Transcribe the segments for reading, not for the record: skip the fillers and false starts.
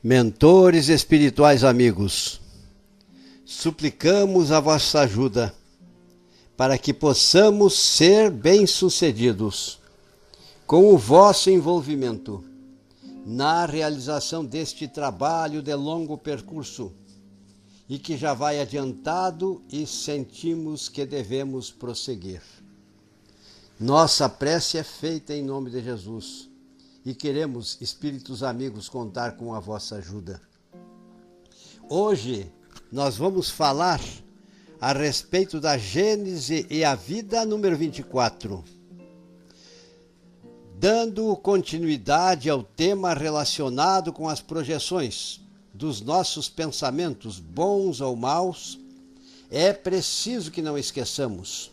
Mentores espirituais amigos, suplicamos a vossa ajuda para que possamos ser bem-sucedidos com o vosso envolvimento na realização deste trabalho de longo percurso e que já vai adiantado e sentimos que devemos prosseguir. Nossa prece é feita em nome de Jesus. E queremos, espíritos amigos, contar com a vossa ajuda. Hoje nós vamos falar a respeito da Gênese e a vida número 24. Dando continuidade ao tema relacionado com as projeções dos nossos pensamentos, bons ou maus, é preciso que não esqueçamos.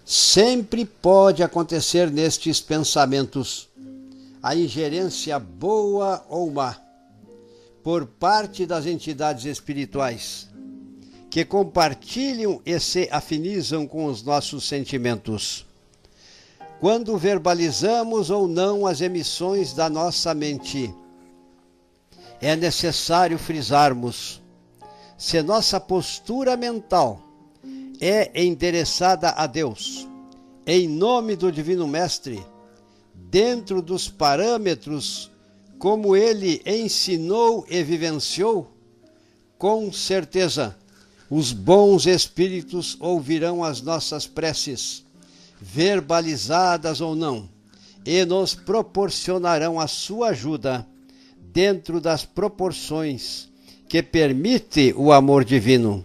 Sempre pode acontecer nestes pensamentos a ingerência boa ou má por parte das entidades espirituais que compartilham e se afinizam com os nossos sentimentos. Quando verbalizamos ou não as emissões da nossa mente, é necessário frisarmos: se nossa postura mental é endereçada a Deus, em nome do Divino Mestre, dentro dos parâmetros como ele ensinou e vivenciou, com certeza os bons espíritos ouvirão as nossas preces, verbalizadas ou não, e nos proporcionarão a sua ajuda dentro das proporções que permite o amor divino.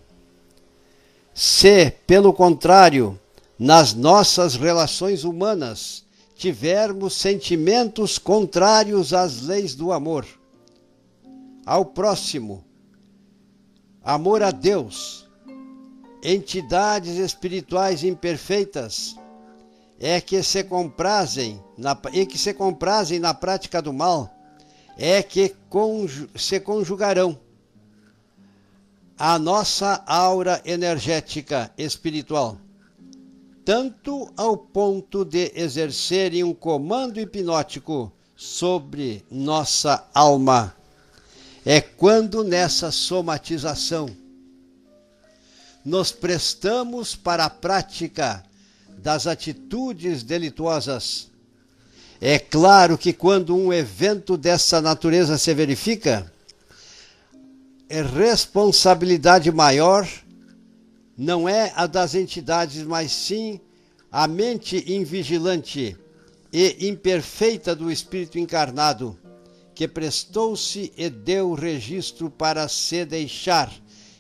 Se, pelo contrário, nas nossas relações humanas tivermos sentimentos contrários às leis do amor, ao próximo, amor a Deus, entidades espirituais imperfeitas, que se comprazem na prática do mal, que se conjugarão a nossa aura energética espiritual, tanto ao ponto de exercerem um comando hipnótico sobre nossa alma. É quando nessa somatização nos prestamos para a prática das atitudes delituosas. É claro que quando um evento dessa natureza se verifica, é responsabilidade maior não é a das entidades, mas sim a mente invigilante e imperfeita do espírito encarnado, que prestou-se e deu registro para se deixar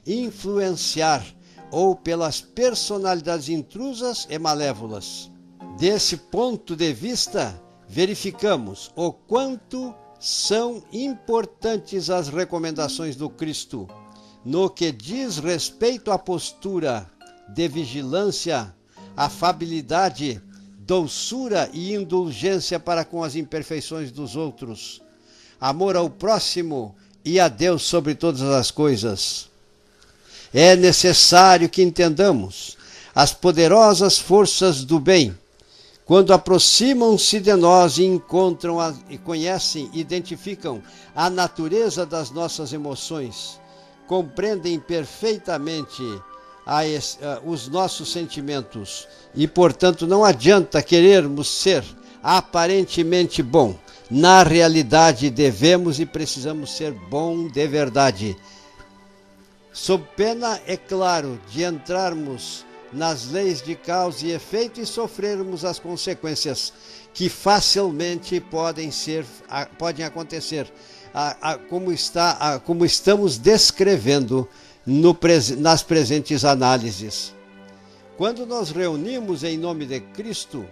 influenciar ou pelas personalidades intrusas e malévolas. Desse ponto de vista, verificamos o quanto são importantes as recomendações do Cristo no que diz respeito à postura de vigilância, afabilidade, doçura e indulgência para com as imperfeições dos outros, amor ao próximo e a Deus sobre todas as coisas. É necessário que entendamos as poderosas forças do bem, quando aproximam-se de nós e encontram, conhecem, identificam a natureza das nossas emoções, compreendem perfeitamente os nossos sentimentos e, portanto, não adianta querermos ser aparentemente bom. Na realidade, devemos e precisamos ser bom de verdade. Sob pena, é claro, de entrarmos nas leis de causa e efeito e sofrermos as consequências que facilmente podem acontecer, como estamos descrevendo nas presentes análises. Quando nos reunimos em nome de Cristo,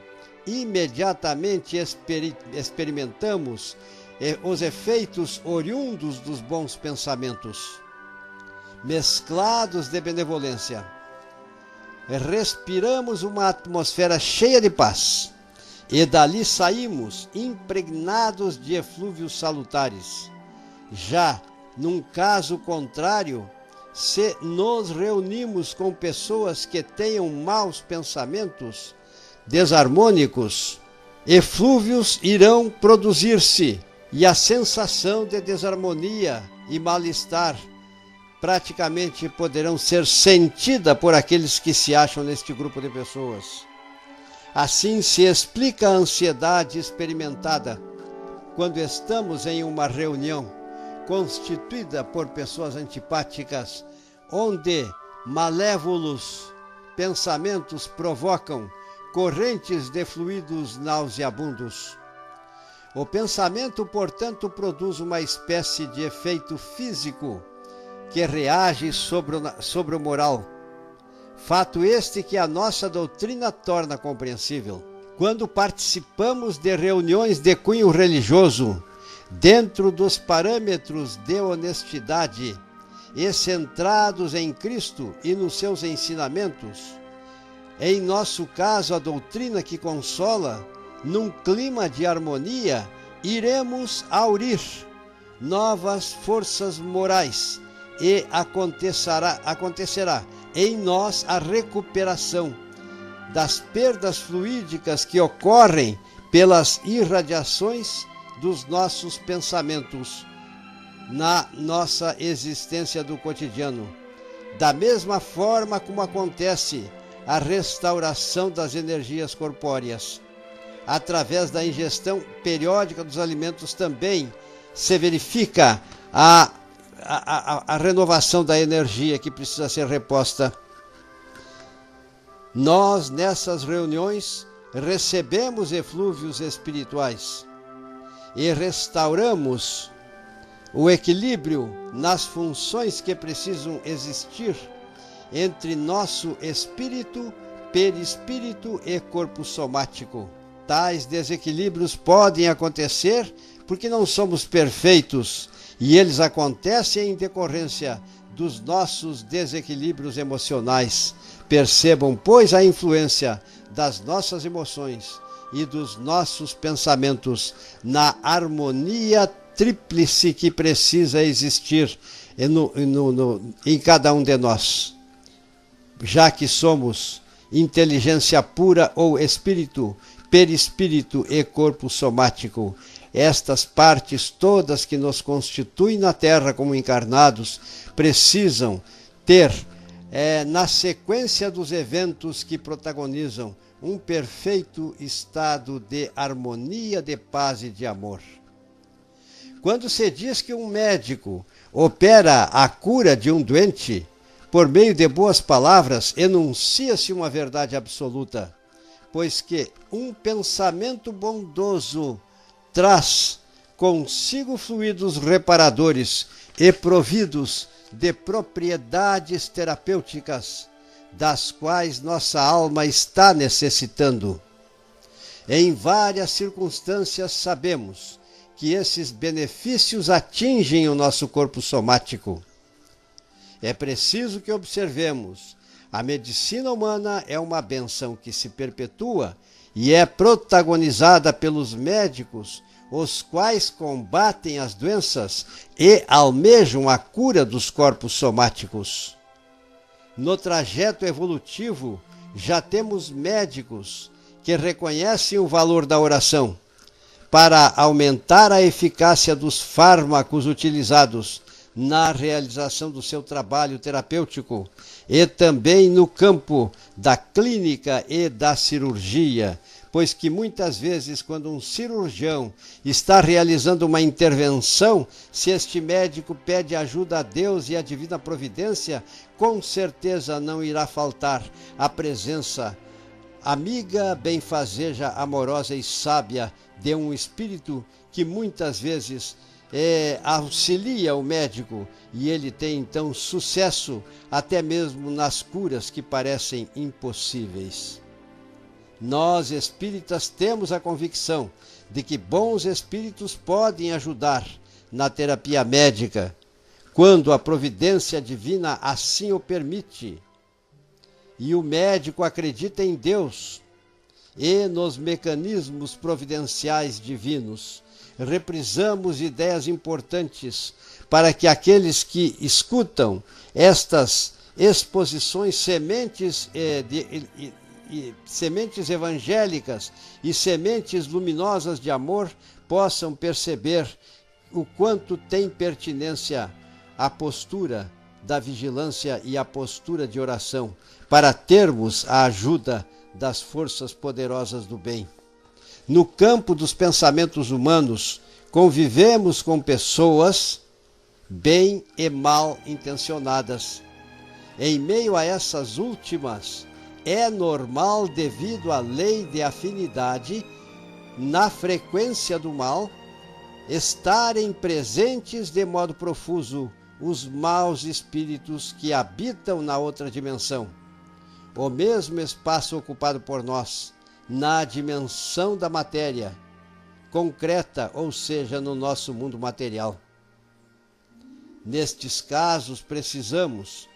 imediatamente experimentamos os efeitos oriundos dos bons pensamentos, mesclados de benevolência. Respiramos uma atmosfera cheia de paz e dali saímos impregnados de eflúvios salutares. Já num caso contrário, se nos reunimos com pessoas que tenham maus pensamentos desarmônicos, eflúvios irão produzir-se e a sensação de desarmonia e mal-estar praticamente poderão ser sentida por aqueles que se acham neste grupo de pessoas. Assim se explica a ansiedade experimentada quando estamos em uma reunião constituída por pessoas antipáticas, onde malévolos pensamentos provocam correntes de fluidos nauseabundos. O pensamento, portanto, produz uma espécie de efeito físico que reage sobre o moral. Fato este que a nossa doutrina torna compreensível. Quando participamos de reuniões de cunho religioso, dentro dos parâmetros de honestidade e centrados em Cristo e nos seus ensinamentos, em nosso caso a doutrina que consola, num clima de harmonia, iremos aurir novas forças morais e acontecerá em nós a recuperação das perdas fluídicas que ocorrem pelas irradiações dos nossos pensamentos na nossa existência do cotidiano. Da mesma forma como acontece a restauração das energias corpóreas, através da ingestão periódica dos alimentos, também se verifica a renovação da energia que precisa ser reposta. Nós, nessas reuniões, recebemos eflúvios espirituais e restauramos o equilíbrio nas funções que precisam existir entre nosso espírito, perispírito e corpo somático. Tais desequilíbrios podem acontecer porque não somos perfeitos e eles acontecem em decorrência dos nossos desequilíbrios emocionais. Percebam, pois, a influência das nossas emoções e dos nossos pensamentos na harmonia tríplice que precisa existir em cada um de nós. Já que somos inteligência pura ou espírito, perispírito e corpo somático, estas partes todas que nos constituem na Terra como encarnados precisam ter, na sequência dos eventos que protagonizam, um perfeito estado de harmonia, de paz e de amor. Quando se diz que um médico opera a cura de um doente, por meio de boas palavras, enuncia-se uma verdade absoluta, pois que um pensamento bondoso traz consigo fluidos reparadores e providos de propriedades terapêuticas, das quais nossa alma está necessitando. Em várias circunstâncias sabemos que esses benefícios atingem o nosso corpo somático. É preciso que observemos: a medicina humana é uma benção que se perpetua e é protagonizada pelos médicos, os quais combatem as doenças e almejam a cura dos corpos somáticos. No trajeto evolutivo, já temos médicos que reconhecem o valor da oração para aumentar a eficácia dos fármacos utilizados na realização do seu trabalho terapêutico e também no campo da clínica e da cirurgia, pois que muitas vezes, quando um cirurgião está realizando uma intervenção, se este médico pede ajuda a Deus e a divina providência, com certeza não irá faltar a presença amiga, benfazeja, amorosa e sábia de um espírito que muitas vezes auxilia o médico e ele tem então sucesso até mesmo nas curas que parecem impossíveis. Nós espíritas temos a convicção de que bons espíritos podem ajudar na terapia médica, quando a providência divina assim o permite. E o médico acredita em Deus e nos mecanismos providenciais divinos. Reprisamos ideias importantes para que aqueles que escutam estas exposições, sementes evangélicas e sementes luminosas de amor, possam perceber o quanto tem pertinência a postura da vigilância e a postura de oração para termos a ajuda das forças poderosas do bem. No campo dos pensamentos humanos, convivemos com pessoas bem e mal intencionadas. Em meio a essas últimas, é normal, devido à lei de afinidade, na frequência do mal, estarem presentes de modo profuso os maus espíritos que habitam na outra dimensão, o mesmo espaço ocupado por nós, na dimensão da matéria concreta, ou seja, no nosso mundo material. Nestes casos, precisamos,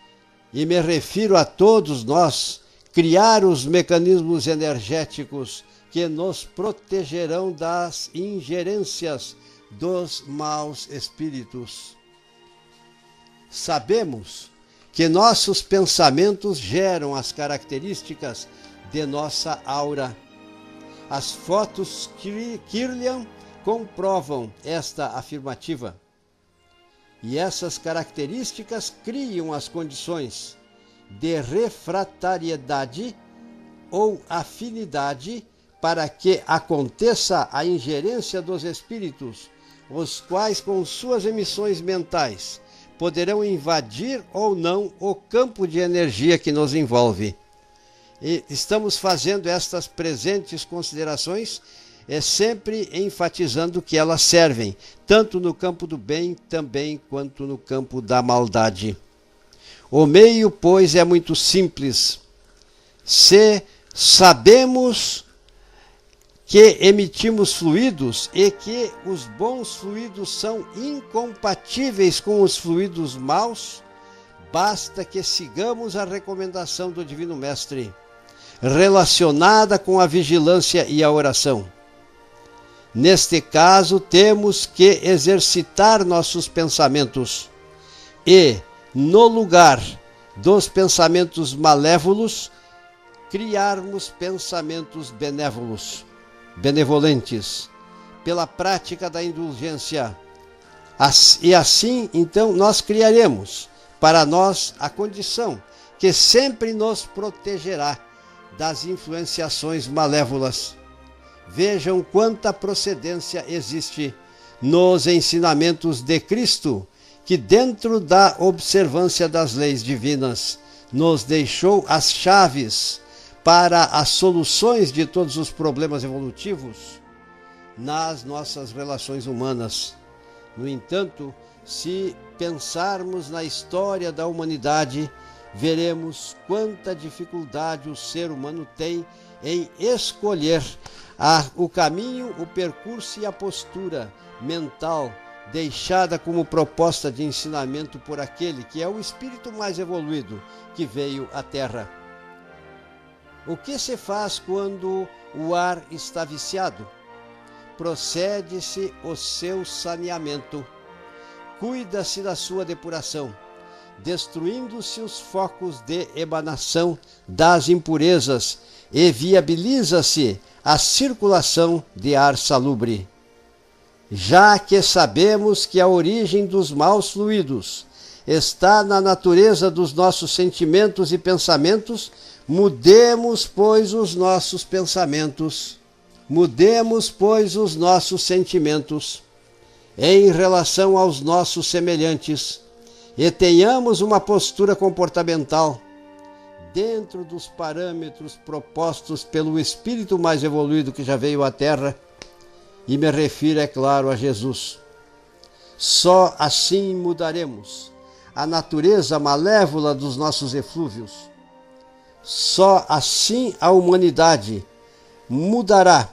e me refiro a todos nós, criar os mecanismos energéticos que nos protegerão das ingerências dos maus espíritos. Sabemos que nossos pensamentos geram as características de nossa aura. As fotos Kirlian comprovam esta afirmativa. E essas características criam as condições de refratariedade ou afinidade para que aconteça a ingerência dos espíritos, os quais, com suas emissões mentais, poderão invadir ou não o campo de energia que nos envolve. E estamos fazendo estas presentes considerações sempre enfatizando que elas servem, tanto no campo do bem também quanto no campo da maldade. O meio, pois, é muito simples. Se sabemos que emitimos fluidos e que os bons fluidos são incompatíveis com os fluidos maus, basta que sigamos a recomendação do Divino Mestre, relacionada com a vigilância e a oração. Neste caso, temos que exercitar nossos pensamentos e, no lugar dos pensamentos malévolos, criarmos pensamentos benevolentes, pela prática da indulgência. E assim, então, nós criaremos para nós a condição que sempre nos protegerá das influenciações malévolas. Vejam quanta procedência existe nos ensinamentos de Cristo, que dentro da observância das leis divinas nos deixou as chaves para as soluções de todos os problemas evolutivos nas nossas relações humanas. No entanto, se pensarmos na história da humanidade, veremos quanta dificuldade o ser humano tem em escolher o caminho, o percurso e a postura mental deixada como proposta de ensinamento por aquele que é o espírito mais evoluído que veio à Terra. O que se faz quando o ar está viciado? Procede-se o seu saneamento. Cuida-se da sua depuração, destruindo-se os focos de emanação das impurezas e viabiliza-se a circulação de ar salubre. Já que sabemos que a origem dos maus fluidos está na natureza dos nossos sentimentos e pensamentos, mudemos, pois, os nossos pensamentos, mudemos, pois, os nossos sentimentos em relação aos nossos semelhantes e tenhamos uma postura comportamental dentro dos parâmetros propostos pelo espírito mais evoluído que já veio à Terra, e me refiro, é claro, a Jesus. Só assim mudaremos a natureza malévola dos nossos eflúvios. Só assim a humanidade mudará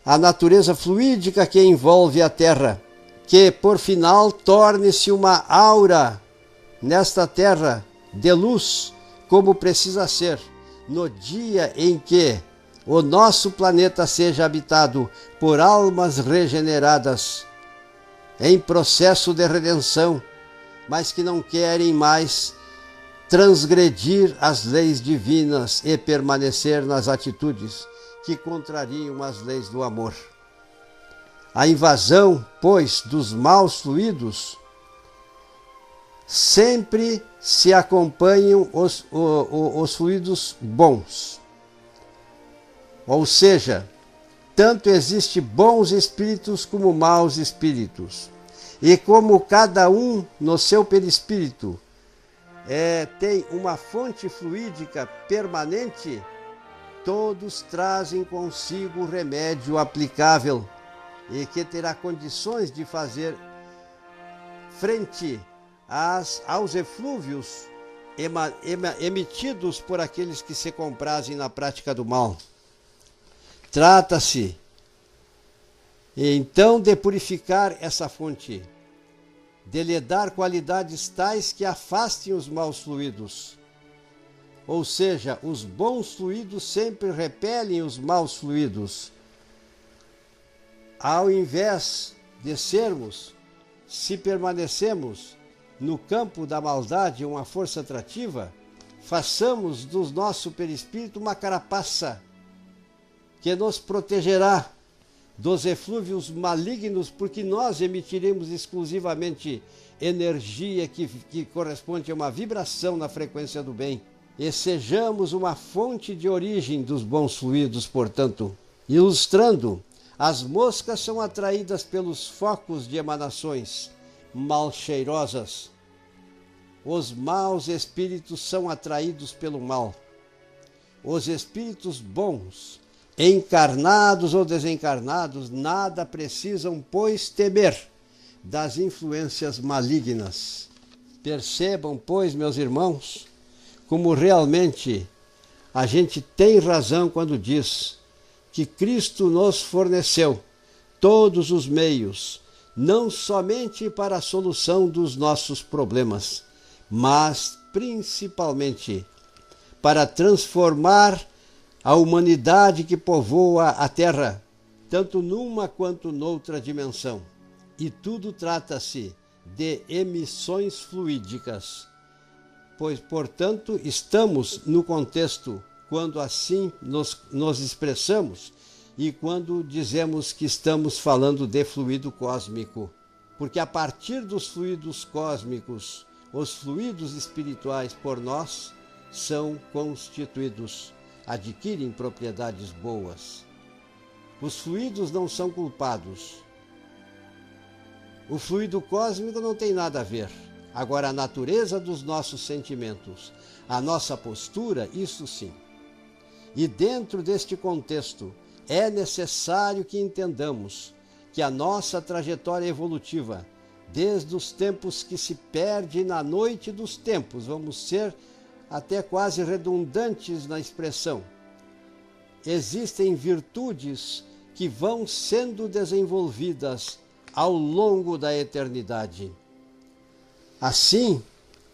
a natureza fluídica que envolve a Terra, que por final torne-se uma aura nesta Terra de luz, como precisa ser no dia em que o nosso planeta seja habitado por almas regeneradas em processo de redenção, mas que não querem mais transgredir as leis divinas e permanecer nas atitudes que contrariam as leis do amor. A invasão, pois, dos maus fluidos sempre se acompanham os fluidos bons. Ou seja, tanto existe bons espíritos como maus espíritos. E como cada um no seu perispírito tem uma fonte fluídica permanente, todos trazem consigo o remédio aplicável e que terá condições de fazer frente aos eflúvios emitidos por aqueles que se comprazem na prática do mal. Trata-se, então, de purificar essa fonte, de lhe dar qualidades tais que afastem os maus fluidos. Ou seja, os bons fluidos sempre repelem os maus fluidos. Ao invés de sermos, se permanecemos no campo da maldade uma força atrativa, façamos do nosso perispírito uma carapaça que nos protegerá dos eflúvios malignos, porque nós emitiremos exclusivamente energia que corresponde a uma vibração na frequência do bem. E sejamos uma fonte de origem dos bons fluidos, portanto. Ilustrando, as moscas são atraídas pelos focos de emanações mal-cheirosas. Os maus espíritos são atraídos pelo mal. Os espíritos bons, encarnados ou desencarnados, nada precisam, pois, temer das influências malignas. Percebam, pois, meus irmãos, como realmente a gente tem razão quando diz que Cristo nos forneceu todos os meios, não somente para a solução dos nossos problemas, mas principalmente para transformar a humanidade que povoa a Terra, tanto numa quanto noutra dimensão. E tudo trata-se de emissões fluídicas, pois, portanto, estamos no contexto quando assim nos expressamos e quando dizemos que estamos falando de fluido cósmico. Porque a partir dos fluidos cósmicos, os fluidos espirituais por nós são constituídos, adquirem propriedades boas. Os fluidos não são culpados. O fluido cósmico não tem nada a ver. Agora, a natureza dos nossos sentimentos, a nossa postura, isso sim. E dentro deste contexto, é necessário que entendamos que a nossa trajetória evolutiva, desde os tempos que se perde na noite dos tempos, vamos ser até quase redundantes na expressão, existem virtudes que vão sendo desenvolvidas ao longo da eternidade. Assim,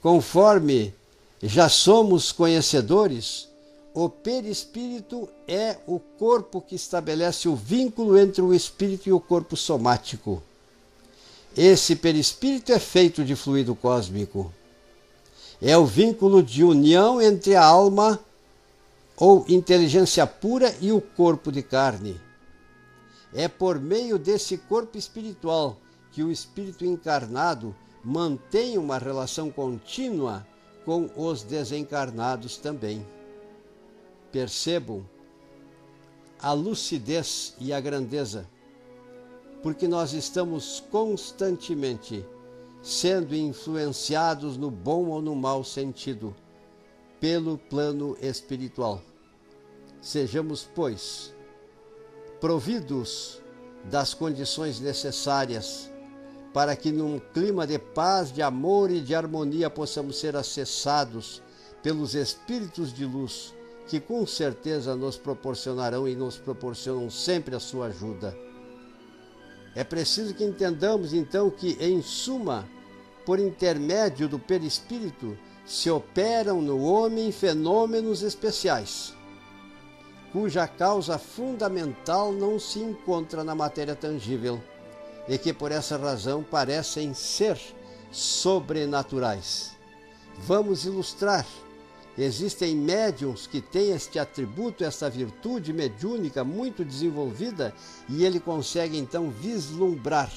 conforme já somos conhecedores, o perispírito é o corpo que estabelece o vínculo entre o espírito e o corpo somático. Esse perispírito é feito de fluido cósmico. É o vínculo de união entre a alma ou inteligência pura e o corpo de carne. É por meio desse corpo espiritual que o espírito encarnado mantém uma relação contínua com os desencarnados também. Percebam a lucidez e a grandeza, porque nós estamos constantemente sendo influenciados no bom ou no mau sentido pelo plano espiritual. Sejamos, pois, providos das condições necessárias para que num clima de paz, de amor e de harmonia possamos ser acessados pelos espíritos de luz que com certeza nos proporcionarão e nos proporcionam sempre a sua ajuda. É preciso que entendamos então que, em suma, por intermédio do perispírito, se operam no homem fenômenos especiais, cuja causa fundamental não se encontra na matéria tangível e que por essa razão parecem ser sobrenaturais. Vamos ilustrar Existem médiuns que têm este atributo, esta virtude mediúnica muito desenvolvida, e ele consegue então vislumbrar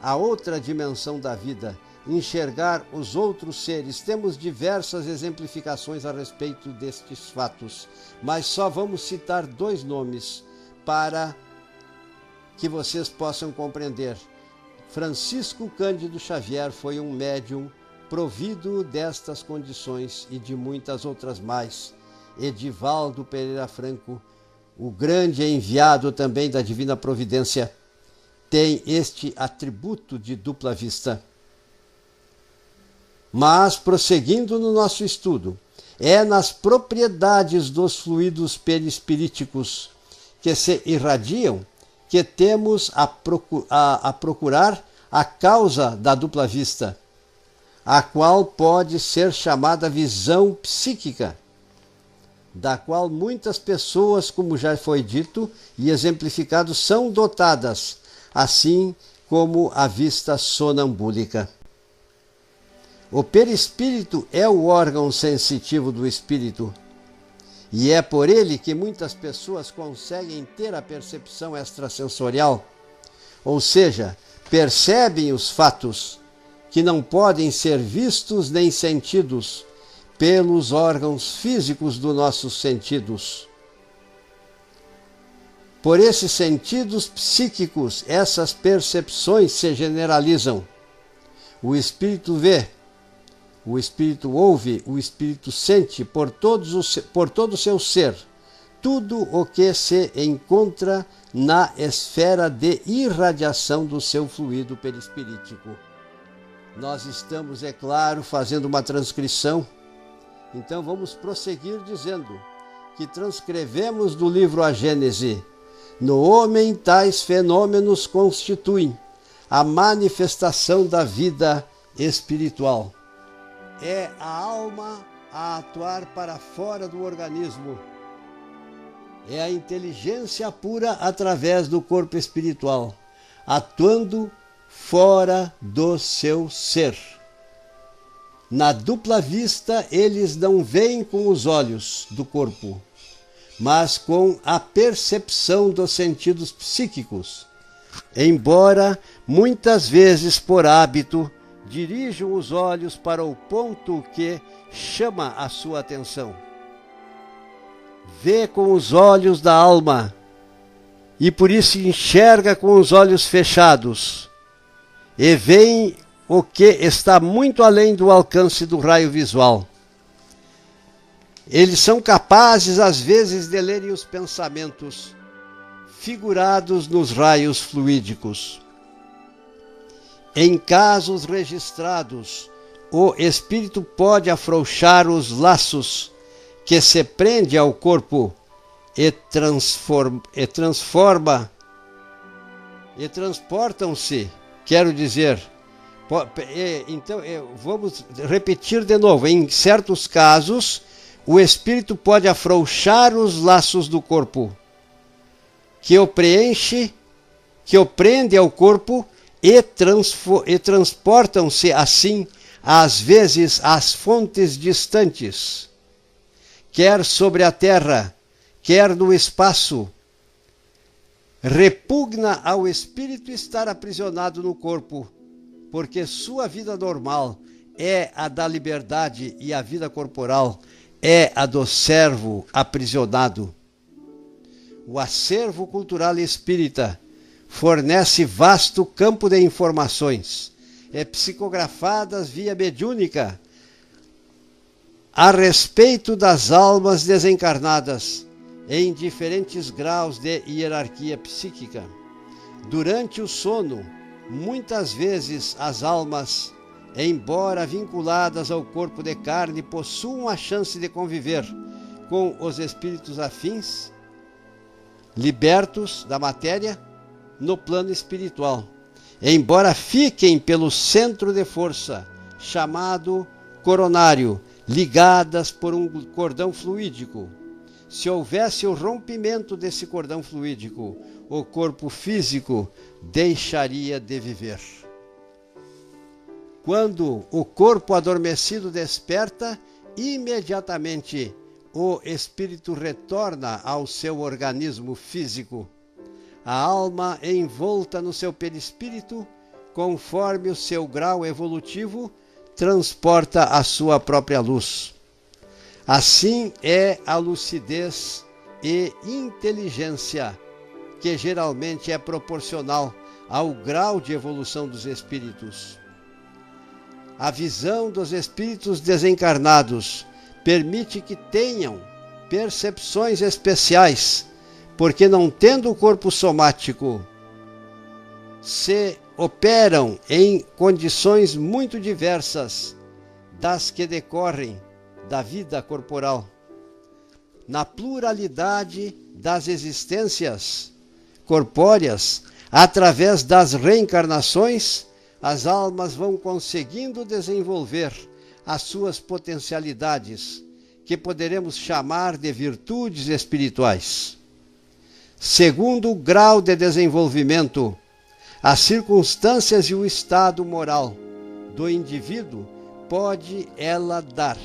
a outra dimensão da vida, enxergar os outros seres. Temos diversas exemplificações a respeito destes fatos, mas só vamos citar 2 nomes para que vocês possam compreender. Francisco Cândido Xavier foi um médium provido destas condições e de muitas outras mais. Edivaldo Pereira Franco, o grande enviado também da Divina Providência, tem este atributo de dupla vista. Mas, prosseguindo no nosso estudo, é nas propriedades dos fluidos perispiríticos que se irradiam que temos a procurar a causa da dupla vista, a qual pode ser chamada visão psíquica, da qual muitas pessoas, como já foi dito e exemplificado, são dotadas, assim como a vista sonambúlica. O perispírito é o órgão sensitivo do espírito, e é por ele que muitas pessoas conseguem ter a percepção extrasensorial, ou seja, percebem os fatos que não podem ser vistos nem sentidos pelos órgãos físicos dos nossos sentidos. Por esses sentidos psíquicos, essas percepções se generalizam. O espírito vê, o espírito ouve, o espírito sente por todo o seu ser tudo o que se encontra na esfera de irradiação do seu fluido perispirítico. Nós estamos, é claro, fazendo uma transcrição, então vamos prosseguir dizendo que transcrevemos do livro A Gênese: no homem tais fenômenos constituem a manifestação da vida espiritual. É a alma a atuar para fora do organismo. É a inteligência pura através do corpo espiritual, atuando fora do seu ser. Na dupla vista, eles não veem com os olhos do corpo, mas com a percepção dos sentidos psíquicos, embora muitas vezes por hábito dirijam os olhos para o ponto que chama a sua atenção. Vê com os olhos da alma e por isso enxerga com os olhos fechados e vê o que está muito além do alcance do raio visual. Eles são capazes, às vezes, de lerem os pensamentos figurados nos raios fluídicos. Em casos registrados, o espírito pode afrouxar os laços que se prende ao corpo e transportam-se, quero dizer. Então, vamos repetir de novo. Em certos casos, o espírito pode afrouxar os laços do corpo, que o preenche, que o prende ao corpo, e transportam-se assim, às vezes, às fontes distantes, quer sobre a terra, quer no espaço. Repugna ao espírito estar aprisionado no corpo, porque sua vida normal é a da liberdade e a vida corporal é a do servo aprisionado. O acervo cultural espírita fornece vasto campo de informações, psicografadas via mediúnica, a respeito das almas desencarnadas em diferentes graus de hierarquia psíquica. Durante o sono, muitas vezes as almas, embora vinculadas ao corpo de carne, possuem a chance de conviver com os espíritos afins, libertos da matéria, no plano espiritual, embora fiquem pelo centro de força, chamado coronário, ligadas por um cordão fluídico. Se houvesse o rompimento desse cordão fluídico, o corpo físico deixaria de viver. Quando o corpo adormecido desperta, imediatamente o espírito retorna ao seu organismo físico. A alma, envolta no seu perispírito, conforme o seu grau evolutivo, transporta a sua própria luz. Assim é a lucidez e inteligência, que geralmente é proporcional ao grau de evolução dos espíritos. A visão dos espíritos desencarnados permite que tenham percepções especiais, porque não tendo o corpo somático, se operam em condições muito diversas das que decorrem da vida corporal. Na pluralidade das existências corpóreas, através das reencarnações, as almas vão conseguindo desenvolver as suas potencialidades, que poderemos chamar de virtudes espirituais. Segundo o grau de desenvolvimento, as circunstâncias e o estado moral do indivíduo pode ela dar,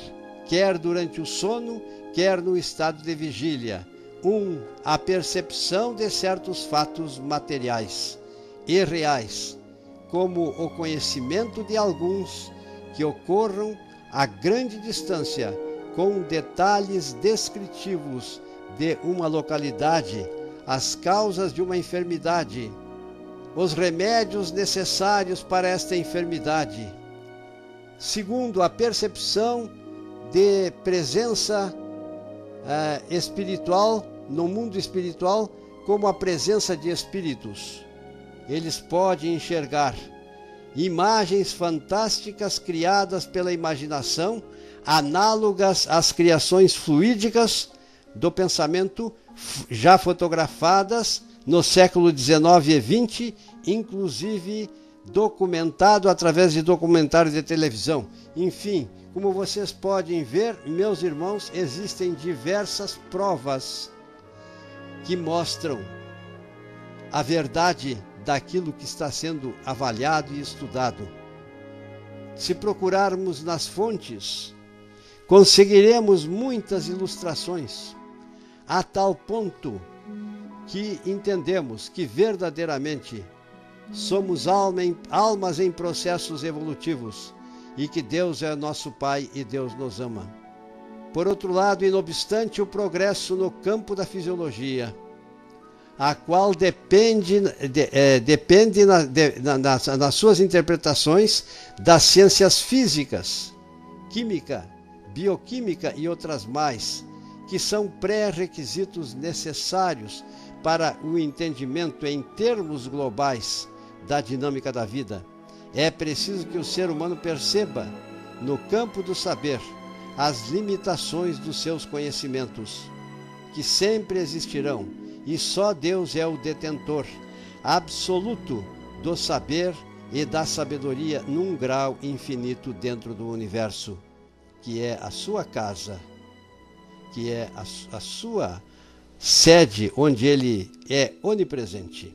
quer durante o sono, quer no estado de vigília, a percepção de certos fatos materiais e reais, como o conhecimento de alguns que ocorram a grande distância, com detalhes descritivos de uma localidade, as causas de uma enfermidade, os remédios necessários para esta enfermidade. Segundo, a percepção de presença espiritual, no mundo espiritual, como a presença de espíritos. Eles podem enxergar imagens fantásticas criadas pela imaginação, análogas às criações fluídicas do pensamento, já fotografadas no século XIX e XX, inclusive documentado através de documentários de televisão. Enfim, como vocês podem ver, meus irmãos, existem diversas provas que mostram a verdade daquilo que está sendo avaliado e estudado. Se procurarmos nas fontes, conseguiremos muitas ilustrações, a tal ponto que entendemos que verdadeiramente somos almas em processos evolutivos e que Deus é nosso Pai e Deus nos ama. Por outro lado, e não obstante o progresso no campo da fisiologia, a qual depende nas suas interpretações das ciências físicas, química, bioquímica e outras mais, que são pré-requisitos necessários para o entendimento em termos globais da dinâmica da vida. É preciso que o ser humano perceba, no campo do saber, as limitações dos seus conhecimentos, que sempre existirão, e só Deus é o detentor absoluto do saber e da sabedoria num grau infinito dentro do universo, que é a sua casa, que é a sua sede, onde ele é onipresente.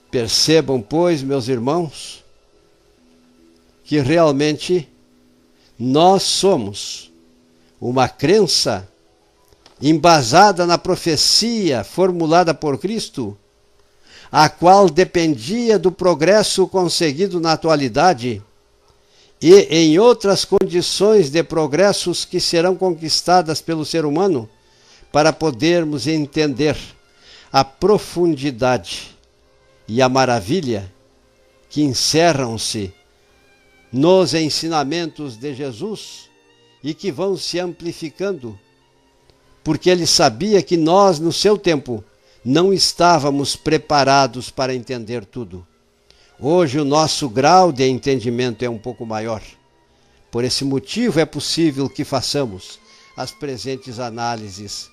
Percebam, pois, meus irmãos, que realmente nós somos uma crença embasada na profecia formulada por Cristo, a qual dependia do progresso conseguido na atualidade e em outras condições de progressos que serão conquistadas pelo ser humano, para podermos entender a profundidade e a maravilha que encerram-se nos ensinamentos de Jesus e que vão se amplificando, porque ele sabia que nós, no seu tempo, não estávamos preparados para entender tudo. Hoje o nosso grau de entendimento é um pouco maior. Por esse motivo é possível que façamos as presentes análises.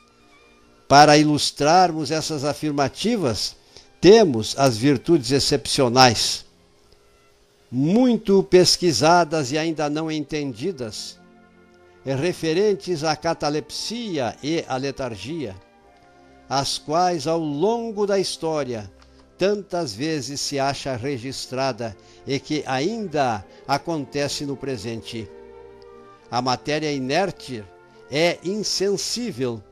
Para ilustrarmos essas afirmativas, temos as virtudes excepcionais, muito pesquisadas e ainda não entendidas, referentes à catalepsia e à letargia, as quais ao longo da história tantas vezes se acha registrada e que ainda acontece no presente. A matéria inerte é insensível.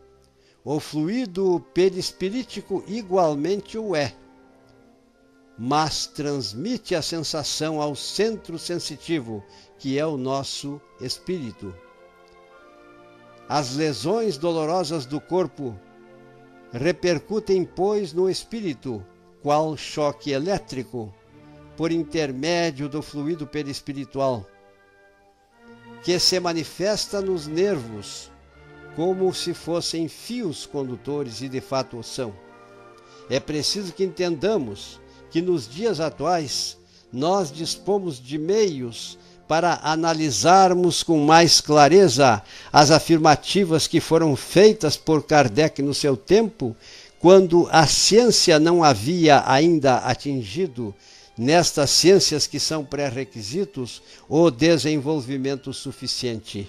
O fluido perispirítico igualmente o é, mas transmite a sensação ao centro sensitivo, que é o nosso espírito. As lesões dolorosas do corpo repercutem, pois, no espírito, qual choque elétrico, por intermédio do fluido perispiritual, que se manifesta nos nervos, como se fossem fios condutores, e de fato o são. É preciso que entendamos que nos dias atuais nós dispomos de meios para analisarmos com mais clareza as afirmativas que foram feitas por Kardec no seu tempo, quando a ciência não havia ainda atingido, nestas ciências que são pré-requisitos, o desenvolvimento suficiente.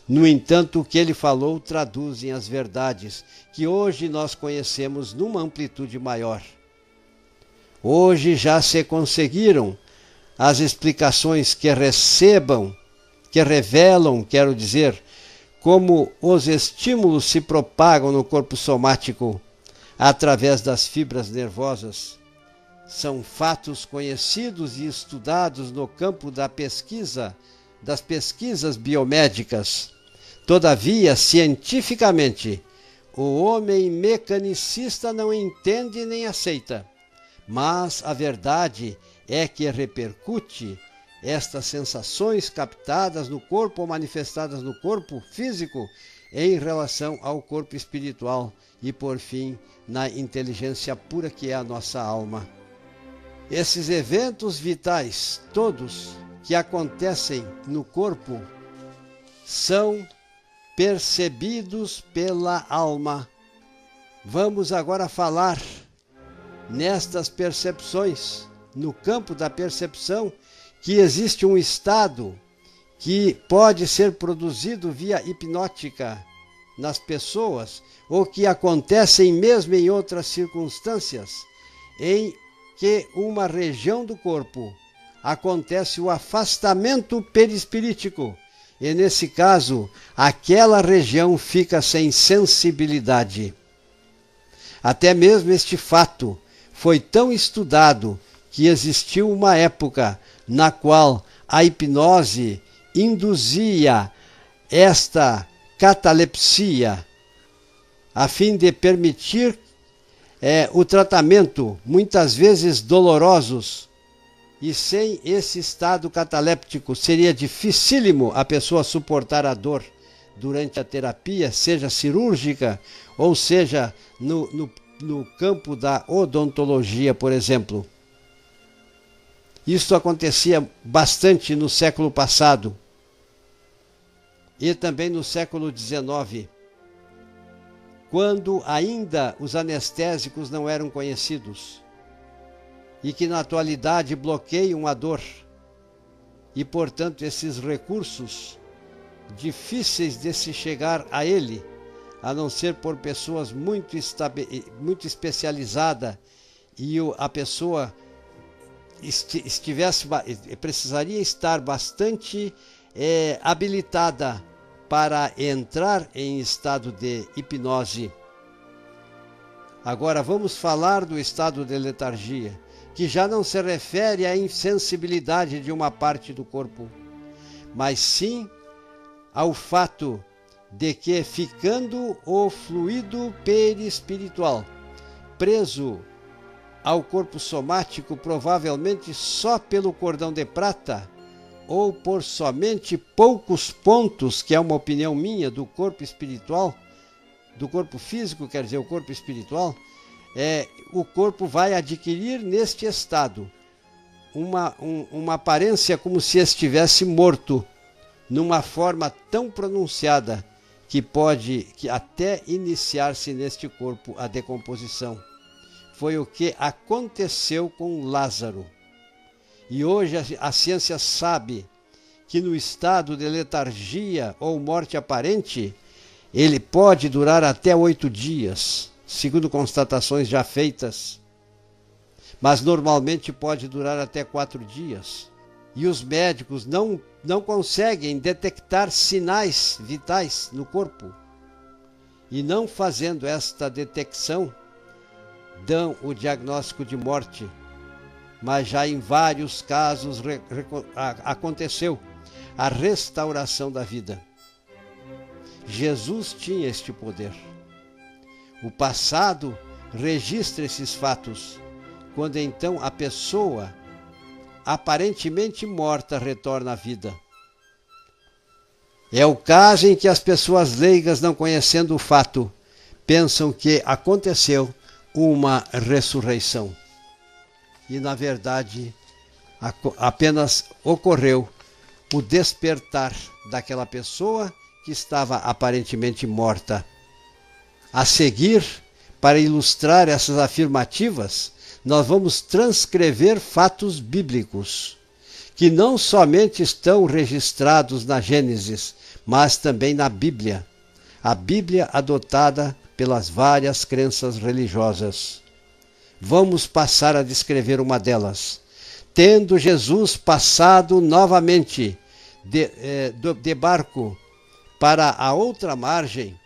No entanto, o que ele falou traduzem as verdades que hoje nós conhecemos numa amplitude maior. Hoje já se conseguiram as explicações que revelam, quero dizer, como os estímulos se propagam no corpo somático através das fibras nervosas. São fatos conhecidos e estudados no campo da pesquisa, das pesquisas biomédicas. Todavia, cientificamente, o homem mecanicista não entende nem aceita. Mas a verdade é que repercute estas sensações captadas no corpo ou manifestadas no corpo físico em relação ao corpo espiritual e, por fim, na inteligência pura que é a nossa alma. Esses eventos vitais, todos que acontecem no corpo, são percebidos pela alma. Vamos agora falar nestas percepções, no campo da percepção, que existe um estado que pode ser produzido via hipnótica nas pessoas, ou que acontecem mesmo em outras circunstâncias, em que uma região do corpo acontece o afastamento perispirítico, e nesse caso, aquela região fica sem sensibilidade. Até mesmo este fato foi tão estudado que existiu uma época na qual a hipnose induzia esta catalepsia, a fim de permitir o tratamento, muitas vezes dolorosos, e sem esse estado cataléptico seria dificílimo a pessoa suportar a dor durante a terapia, seja cirúrgica ou seja no campo da odontologia, por exemplo. Isso acontecia bastante no século passado e também no século XIX, quando ainda os anestésicos não eram conhecidos e que na atualidade bloqueiam a dor. E, portanto, esses recursos difíceis de se chegar a ele, a não ser por pessoas muito especializadas, e a pessoa precisaria estar bastante habilitada para entrar em estado de hipnose. Agora vamos falar do estado de letargia, que já não se refere à insensibilidade de uma parte do corpo, mas sim ao fato de que, ficando o fluido perispiritual preso ao corpo somático, provavelmente só pelo cordão de prata, ou por somente poucos pontos, que é uma opinião minha, do corpo espiritual, do corpo físico, quer dizer, o corpo espiritual, o corpo vai adquirir neste estado uma aparência como se estivesse morto, numa forma tão pronunciada que pode até iniciar-se neste corpo a decomposição. Foi o que aconteceu com Lázaro. E hoje a ciência sabe que no estado de letargia ou morte aparente, ele pode durar até 8 dias, segundo constatações já feitas. Mas normalmente pode durar até 4 dias. E os médicos não não conseguem detectar sinais vitais no corpo e, não fazendo esta detecção, dão o diagnóstico de morte. Mas já em vários casos aconteceu a restauração da vida. Jesus tinha este poder. O passado registra esses fatos, quando então a pessoa aparentemente morta retorna à vida. É o caso em que as pessoas leigas, não conhecendo o fato, pensam que aconteceu uma ressurreição. E, na verdade, apenas ocorreu o despertar daquela pessoa que estava aparentemente morta. A seguir, para ilustrar essas afirmativas, nós vamos transcrever fatos bíblicos, que não somente estão registrados na Gênesis, mas também na Bíblia, a Bíblia adotada pelas várias crenças religiosas. Vamos passar a descrever uma delas. Tendo Jesus passado novamente de barco para a outra margem,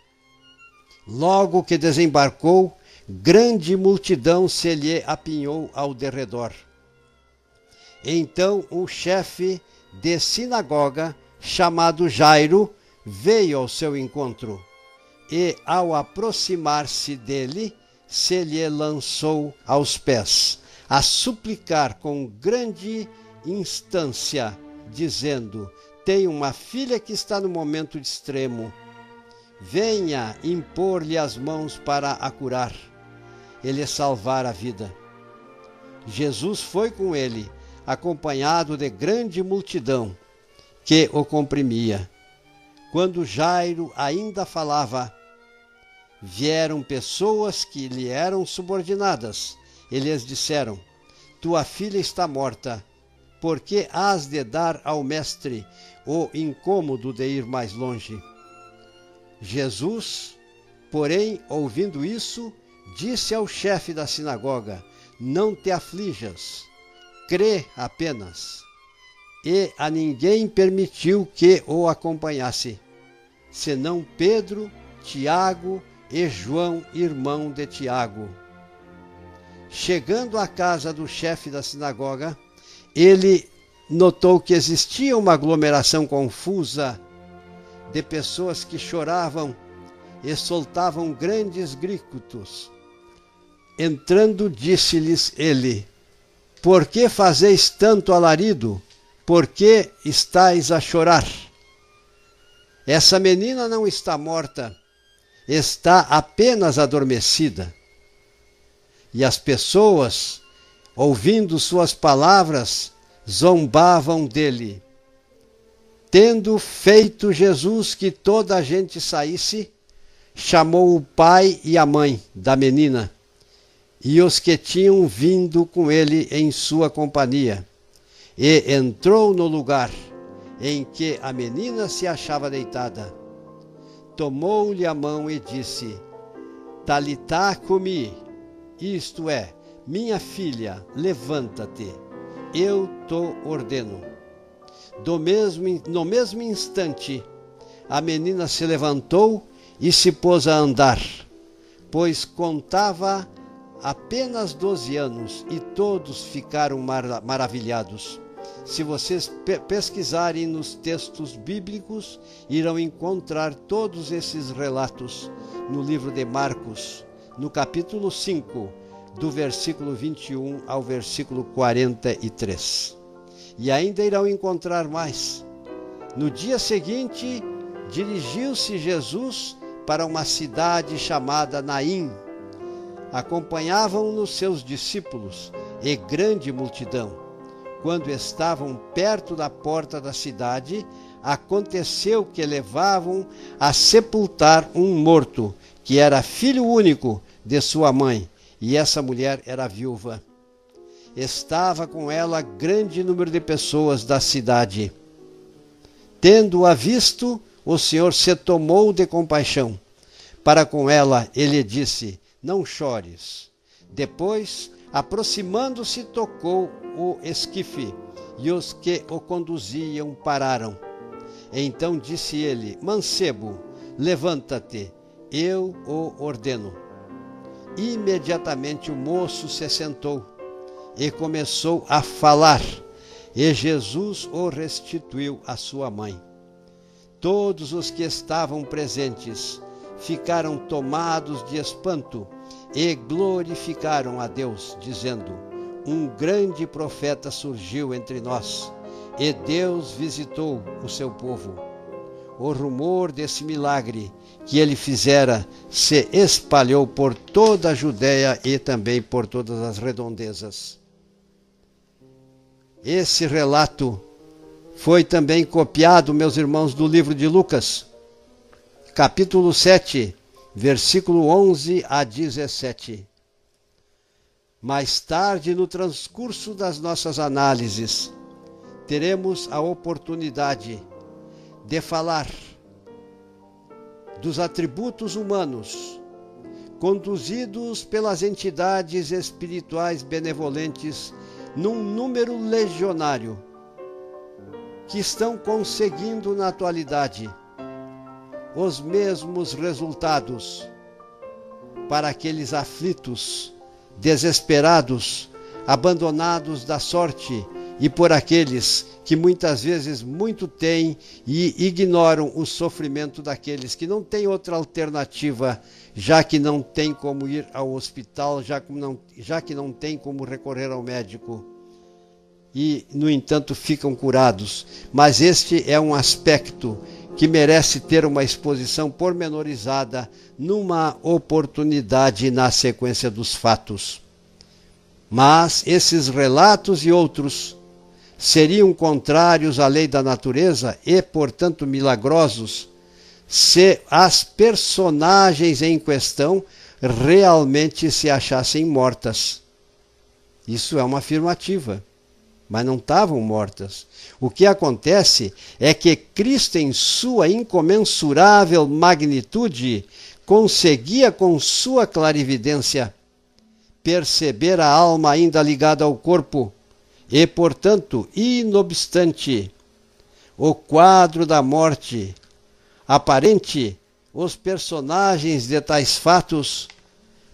logo que desembarcou, grande multidão se lhe apinhou ao derredor. Então um chefe de sinagoga, chamado Jairo, veio ao seu encontro e, ao aproximar-se dele, se lhe lançou aos pés, a suplicar com grande instância, dizendo: tenho uma filha que está no momento de extremo. Venha impor-lhe as mãos para a curar e lhe salvar a vida. Jesus foi com ele, acompanhado de grande multidão que o comprimia. Quando Jairo ainda falava, vieram pessoas que lhe eram subordinadas e lhes disseram: tua filha está morta, por que hás de dar ao mestre o incômodo de ir mais longe? Jesus, porém, ouvindo isso, disse ao chefe da sinagoga: não te aflijas, crê apenas. E a ninguém permitiu que o acompanhasse, senão Pedro, Tiago e João, irmão de Tiago. Chegando à casa do chefe da sinagoga, ele notou que existia uma aglomeração confusa de pessoas que choravam e soltavam grandes gritos. Entrando, disse-lhes ele: por que fazeis tanto alarido? Por que estáis a chorar? Essa menina não está morta, está apenas adormecida. E as pessoas, ouvindo suas palavras, zombavam dele. Tendo feito Jesus que toda a gente saísse, chamou o pai e a mãe da menina e os que tinham vindo com ele em sua companhia, e entrou no lugar em que a menina se achava deitada. Tomou-lhe a mão e disse: Talitá cumi, isto é, minha filha, levanta-te, eu te ordeno. No mesmo instante, a menina se levantou e se pôs a andar, pois contava apenas 12 anos, e todos ficaram maravilhados. Se vocês pesquisarem nos textos bíblicos, irão encontrar todos esses relatos no livro de Marcos, no capítulo 5, do versículo 21 ao versículo 43. E ainda irão encontrar mais. No dia seguinte, dirigiu-se Jesus para uma cidade chamada Naim. Acompanhavam-no seus discípulos e grande multidão. Quando estavam perto da porta da cidade, aconteceu que levavam a sepultar um morto, que era filho único de sua mãe, e essa mulher era viúva. Estava com ela grande número de pessoas da cidade. Tendo-a visto, o Senhor se tomou de compaixão. Para com ela, ele disse: não chores. Depois, aproximando-se, tocou o esquife e os que o conduziam pararam. Então disse ele: mancebo, levanta-te, eu o ordeno. Imediatamente o moço se sentou e começou a falar, e Jesus o restituiu à sua mãe. Todos os que estavam presentes ficaram tomados de espanto e glorificaram a Deus, dizendo: um grande profeta surgiu entre nós, e Deus visitou o seu povo. O rumor desse milagre que ele fizera se espalhou por toda a Judéia e também por todas as redondezas. Esse relato foi também copiado, meus irmãos, do livro de Lucas, capítulo 7, versículo 11 a 17. Mais tarde, no transcurso das nossas análises, teremos a oportunidade de falar dos atributos humanos conduzidos pelas entidades espirituais benevolentes num número legionário, que estão conseguindo na atualidade os mesmos resultados para aqueles aflitos, desesperados, abandonados da sorte, e por aqueles que muitas vezes muito têm e ignoram o sofrimento daqueles que não têm outra alternativa, já que não tem como ir ao hospital, já que não tem como recorrer ao médico. E, no entanto, ficam curados. Mas este é um aspecto que merece ter uma exposição pormenorizada numa oportunidade na sequência dos fatos. Mas esses relatos e outros seriam contrários à lei da natureza e, portanto, milagrosos, se as personagens em questão realmente se achassem mortas. Isso é uma afirmativa, mas não estavam mortas. O que acontece é que Cristo, em sua incomensurável magnitude, conseguia com sua clarividência perceber a alma ainda ligada ao corpo e, portanto, inobstante o quadro da morte aparente, os personagens de tais fatos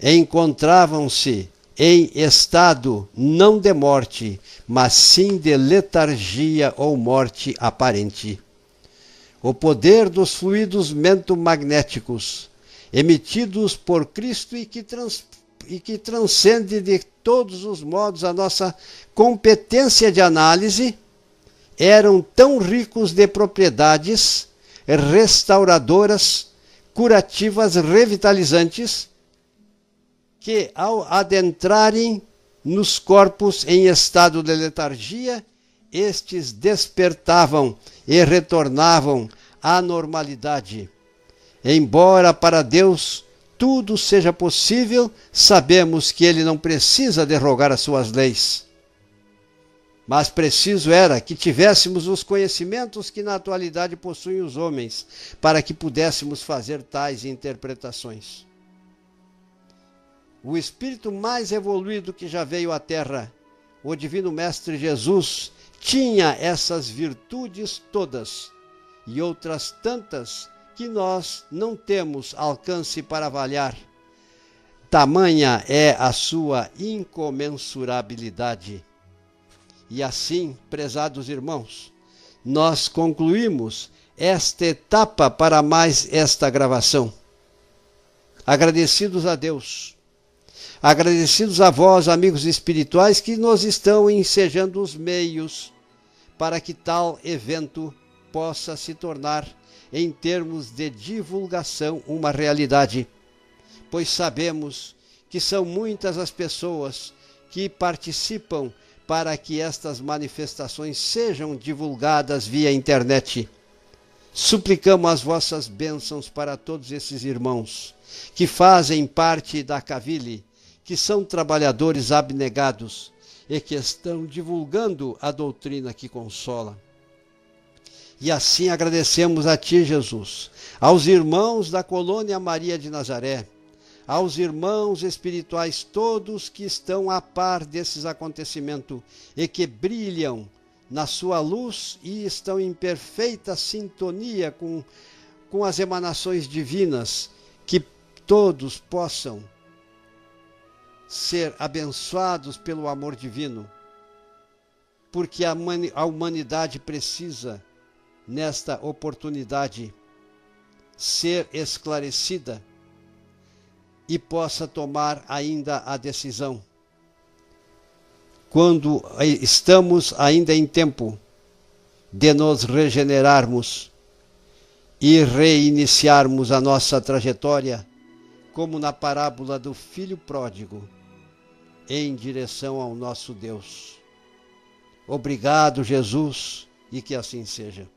encontravam-se em estado não de morte, mas sim de letargia ou morte aparente. O poder dos fluidos mentomagnéticos emitidos por Cristo e que transcende de todos os modos a nossa competência de análise, eram tão ricos de propriedades restauradoras, curativas, revitalizantes, que ao adentrarem nos corpos em estado de letargia, estes despertavam e retornavam à normalidade. Embora para Deus tudo seja possível, sabemos que Ele não precisa derrogar as suas leis. Mas preciso era que tivéssemos os conhecimentos que na atualidade possuem os homens, para que pudéssemos fazer tais interpretações. O espírito mais evoluído que já veio à Terra, o Divino Mestre Jesus, tinha essas virtudes todas e outras tantas que nós não temos alcance para avaliar. Tamanha é a sua incomensurabilidade. E assim, prezados irmãos, nós concluímos esta etapa para mais esta gravação. Agradecidos a Deus, agradecidos a vós, amigos espirituais, que nos estão ensejando os meios para que tal evento possa se tornar, em termos de divulgação, uma realidade, pois sabemos que são muitas as pessoas que participam para que estas manifestações sejam divulgadas via internet. Suplicamos as vossas bênçãos para todos esses irmãos que fazem parte da Cavile, que são trabalhadores abnegados e que estão divulgando a doutrina que consola. E assim agradecemos a Ti, Jesus, aos irmãos da Colônia Maria de Nazaré, aos irmãos espirituais todos que estão a par desses acontecimentos e que brilham na sua luz e estão em perfeita sintonia com as emanações divinas, que todos possam ser abençoados pelo amor divino, porque a humanidade precisa, nesta oportunidade, ser esclarecida e possa tomar ainda a decisão, quando estamos ainda em tempo de nos regenerarmos e reiniciarmos a nossa trajetória, como na parábola do filho pródigo, em direção ao nosso Deus. Obrigado, Jesus, e que assim seja.